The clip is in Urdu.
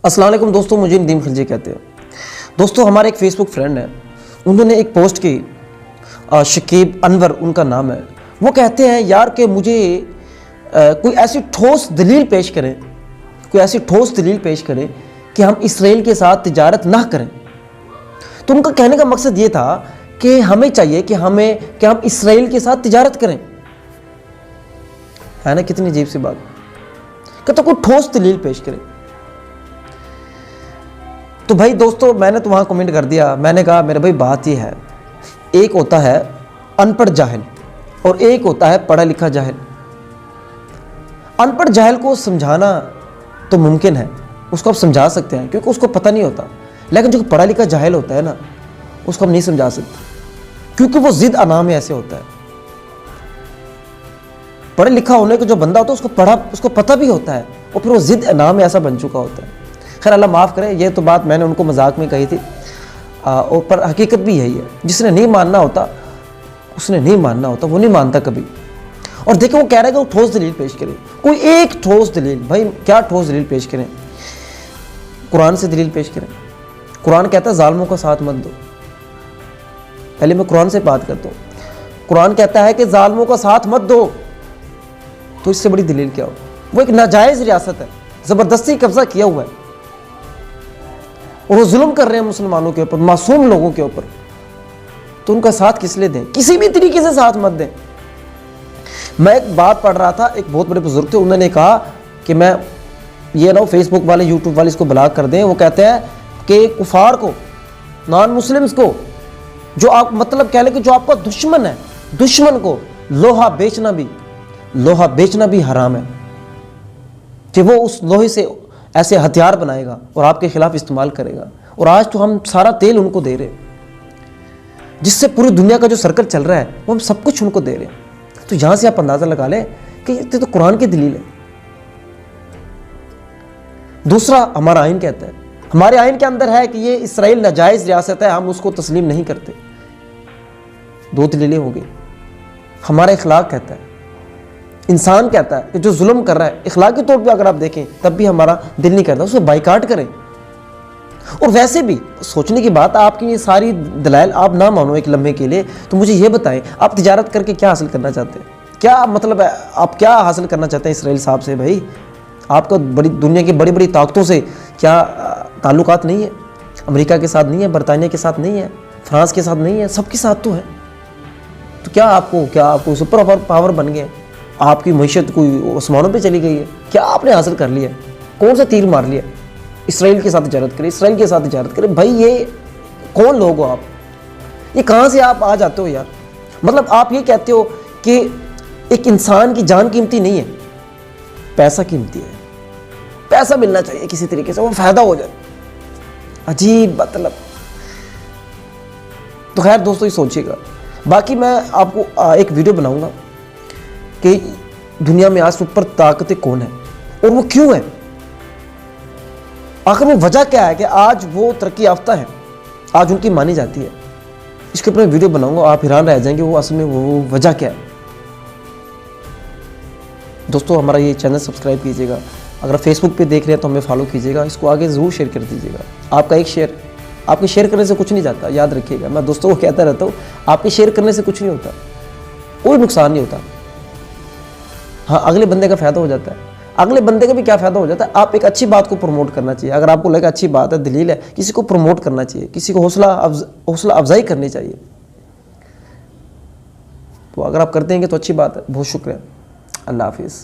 السلام علیکم دوستوں، مجھے ندیم خلجی کہتے ہیں۔ دوستوں ہمارے ایک فیس بک فرینڈ ہے، انہوں نے ایک پوسٹ کی، شکیب انور ان کا نام ہے۔ وہ کہتے ہیں یار کہ مجھے کوئی ایسی ٹھوس دلیل پیش کریں، کہ ہم اسرائیل کے ساتھ تجارت نہ کریں۔ تو ان کا کہنے کا مقصد یہ تھا کہ ہمیں چاہیے کہ ہم اسرائیل کے ساتھ تجارت کریں۔ ہے نا کتنی عجیب سی بات کہ تو کوئی ٹھوس دلیل پیش کریں۔ تو بھائی دوستو میں نے تو وہاں کمنٹ کر دیا، میں نے کہا میرے بھائی بات یہ ہے، ایک ہوتا ہے ان پڑھ جاہل اور ایک ہوتا ہے پڑھا لکھا جاہل۔ ان پڑھ جاہل کو سمجھانا تو ممکن ہے، اس کو آپ سمجھا سکتے ہیں کیونکہ اس کو پتہ نہیں ہوتا، لیکن جو پڑھا لکھا جاہل ہوتا ہے نا، اس کو ہم نہیں سمجھا سکتے کیونکہ وہ ضد انا میں ایسے ہوتا ہے۔ پڑھا لکھا ہونے کا جو بندہ ہوتا ہے اس کو پتہ بھی ہوتا ہے اور پھر وہ ضد انا میں ایسا بن چکا ہوتا ہے۔ خیر اللہ معاف کرے، یہ تو بات میں نے ان کو مذاق میں کہی تھی، اور پر حقیقت بھی یہی ہے، جس نے نہیں ماننا ہوتا وہ نہیں مانتا کبھی۔ اور دیکھیں وہ کہہ رہا ہے کہ وہ ٹھوس دلیل پیش کرے، کوئی ایک ٹھوس دلیل۔ بھائی کیا ٹھوس دلیل پیش کریں؟ قرآن سے دلیل پیش کریں۔ قرآن کہتا ہے ظالموں کا ساتھ مت دو۔ پہلے میں قرآن سے بات کرتا ہوں۔ قرآن کہتا ہے کہ ظالموں کا ساتھ مت دو، تو اس سے بڑی دلیل کیا ہو؟ وہ ایک ناجائز ریاست ہے، زبردستی قبضہ کیا ہوا ہے، اور وہ ظلم کر رہے ہیں مسلمانوں کے اوپر، معصوم لوگوں کے اوپر، تو ان کا ساتھ کس لیے دیں؟ کسی بھی طریقے سے ساتھ مت دیں۔ میں ایک بات پڑھ رہا تھا، ایک بہت بڑے بزرگ تھے، انہوں نے کہا کہ میں یہ نہ فیس بک والے یوٹیوب والے اس کو بلاک کر دیں۔ وہ کہتے ہیں کہ کفار کو، نان مسلمز کو، جو آپ مطلب کہہ لیں کہ جو آپ کا دشمن ہے، دشمن کو لوہا بیچنا بھی حرام ہے، کہ وہ اس لوہے سے ایسے ہتھیار بنائے گا اور آپ کے خلاف استعمال کرے گا۔ اور آج تو ہم سارا تیل ان کو دے رہے ہیں، جس سے پوری دنیا کا جو سرکل چل رہا ہے وہ ہم سب کچھ ان کو دے رہے ہیں۔ تو یہاں سے آپ اندازہ لگا لیں کہ یہ تو قرآن کی دلیل ہے۔ دوسرا ہمارا آئین کہتا ہے، ہمارے آئین کے اندر ہے کہ یہ اسرائیل ناجائز ریاست ہے، ہم اس کو تسلیم نہیں کرتے۔ دو دلیلیں ہو گئی۔ ہمارا اخلاق کہتا ہے، انسان کہتا ہے کہ جو ظلم کر رہا ہے، اخلاقی طور پہ اگر آپ دیکھیں تب بھی ہمارا دل نہیں کرتا، اسے بائیکاٹ کریں۔ اور ویسے بھی سوچنے کی بات، آپ کی یہ ساری دلائل آپ نہ مانو ایک لمحے کے لیے، تو مجھے یہ بتائیں آپ تجارت کر کے کیا حاصل کرنا چاہتے ہیں؟ کیا مطلب ہے، آپ کیا حاصل کرنا چاہتے ہیں اسرائیل صاحب سے؟ بھائی آپ کا دنیا کی بڑی بڑی طاقتوں سے کیا تعلقات نہیں ہے؟ امریکہ کے ساتھ نہیں ہے، برطانیہ کے ساتھ نہیں ہے، فرانس کے ساتھ نہیں ہے، سب کے ساتھ تو ہے۔ تو کیا آپ کو سپر پاور بن گئے؟ آپ کی معیشت کوئی آسمانوں پہ چلی گئی ہے؟ کیا آپ نے حاصل کر لیا؟ کون سا تیر مار لیا؟ اسرائیل کے ساتھ تجارت کرے، اسرائیل کے ساتھ تجارت کرے۔ بھائی یہ کون لوگ ہو آپ؟ یہ کہاں سے آپ آ جاتے ہو یار؟ مطلب آپ یہ کہتے ہو کہ ایک انسان کی جان قیمتی نہیں ہے، پیسہ قیمتی ہے، پیسہ ملنا چاہیے کسی طریقے سے، وہ فائدہ ہو جائے۔ عجیب مطلب۔ تو خیر دوستو یہ سوچیے گا۔ باقی میں آپ کو ایک ویڈیو بناؤں گا کہ دنیا میں آج سپر طاقتیں کون ہیں اور وہ کیوں ہیں، آخر وہ وجہ کیا ہے کہ آج وہ ترقی یافتہ ہے، آج ان کی مانی جاتی ہے۔ اس کے اوپر ویڈیو بناؤں گا، آپ حیران رہ جائیں گے وہ اصل میں وہ وجہ کیا ہے۔ دوستو ہمارا یہ چینل سبسکرائب کیجیے گا، اگر فیس بک پہ دیکھ رہے ہیں تو ہمیں فالو کیجیے گا، اس کو آگے ضرور شیئر کر دیجیے گا۔ آپ کا ایک شیئر، آپ کے شیئر کرنے سے کچھ نہیں جاتا، یاد رکھیے گا، میں دوستوں کو کہتا رہتا ہوں آپ کے شیئر کرنے سے کچھ نہیں ہوتا، کوئی نقصان نہیں ہوتا۔ ہاں اگلے بندے کا فائدہ ہو جاتا ہے، اگلے بندے کا بھی کیا فائدہ ہو جاتا ہے؟ آپ ایک اچھی بات کو پروموٹ کرنا چاہیے، اگر آپ کو لگے اچھی بات ہے، دلیل ہے، کسی کو پروموٹ کرنا چاہیے، کسی کو حوصلہ افزائی کرنی چاہیے۔ تو اگر آپ کرتے ہیں کہ تو اچھی بات ہے، بہت شکریہ، اللہ حافظ۔